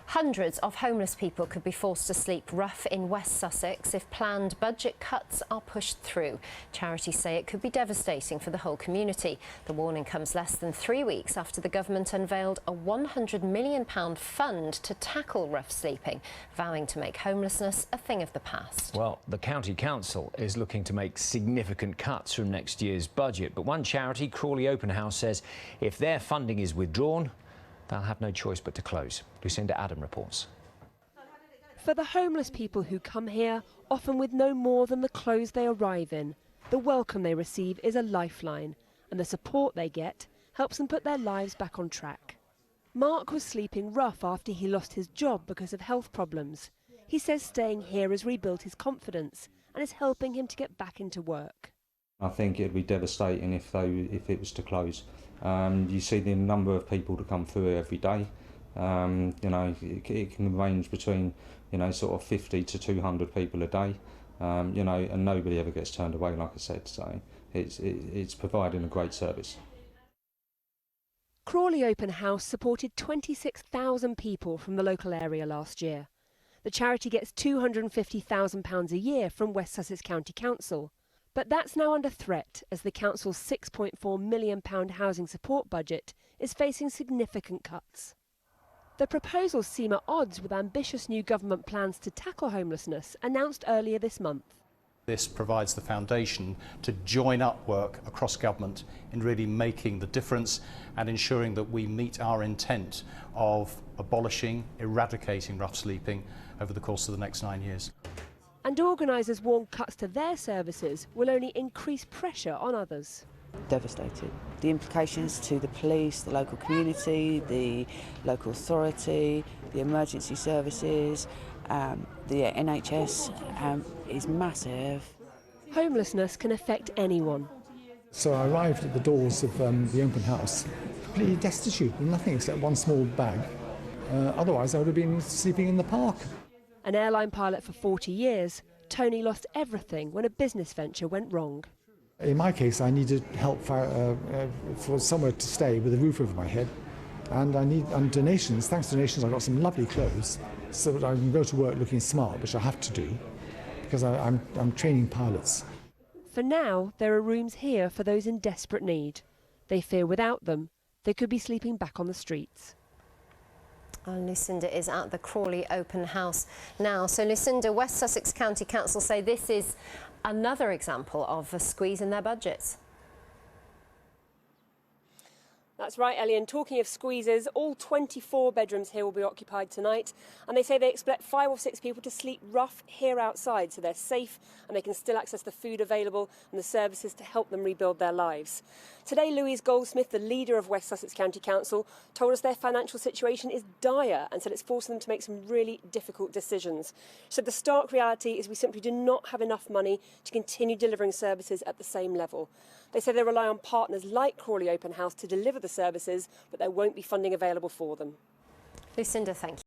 Hundreds of homeless people could be forced to sleep rough in West Sussex if planned budget cuts are pushed through. Charities say it could be devastating for the whole community. The warning comes less than 3 weeks after the government unveiled a £100 million fund to tackle rough sleeping, vowing to make homelessness a thing of the past. Well, the County Council is looking to make significant cuts from next year's budget, but one charity, Crawley Open House, says if their funding is withdrawn, they'll have no choice but to close. Lucinda Adam reports. For the homeless people who come here, often with no more than the clothes they arrive in, the welcome they receive is a lifeline, and the support they get helps them put their lives back on track. Mark was sleeping rough after he lost his job because of health problems. He says staying here has rebuilt his confidence and is helping him to get back into work. I think it'd be devastating if it was to close. You see the number of people that come through every day. It can range between, sort of 50 to 200 people a day. And nobody ever gets turned away, like I said. So it's providing a great service. Crawley Open House supported 26,000 people from the local area last year. The charity gets £250,000 a year from West Sussex County Council. But that's now under threat as the council's £6.4 million housing support budget is facing significant cuts. The proposals seem at odds with ambitious new government plans to tackle homelessness announced earlier this month. This provides the foundation to join up work across government in really making the difference and ensuring that we meet our intent of abolishing, eradicating rough sleeping over the course of the next 9 years. And organisers warn cuts to their services will only increase pressure on others. Devastated. The implications to the police, the local community, the local authority, the emergency services, the NHS is massive. Homelessness can affect anyone. So I arrived at the doors of the open house, completely destitute, with nothing except one small bag. Otherwise I would have been sleeping in the park. An airline pilot for 40 years, Tony lost everything when a business venture went wrong. In my case, I needed help for somewhere to stay with a roof over my head, and donations. Thanks to donations, I got some lovely clothes so that I can go to work looking smart, which I have to do because I'm training pilots. For now, there are rooms here for those in desperate need. They fear without them, they could be sleeping back on the streets. And Lucinda is at the Crawley Open House now. So Lucinda, West Sussex County Council say this is another example of a squeeze in their budgets. That's right, Ellie. And talking of squeezes, all 24 bedrooms here will be occupied tonight. And they say they expect 5 or 6 people to sleep rough here outside, so they're safe and they can still access the food available and the services to help them rebuild their lives. Today, Louise Goldsmith, the leader of West Sussex County Council, told us their financial situation is dire and said it's forcing them to make some really difficult decisions. She said the stark reality is we simply do not have enough money to continue delivering services at the same level. They say they rely on partners like Crawley Open House to deliver the services, but there won't be funding available for them. Lucinda, thank you.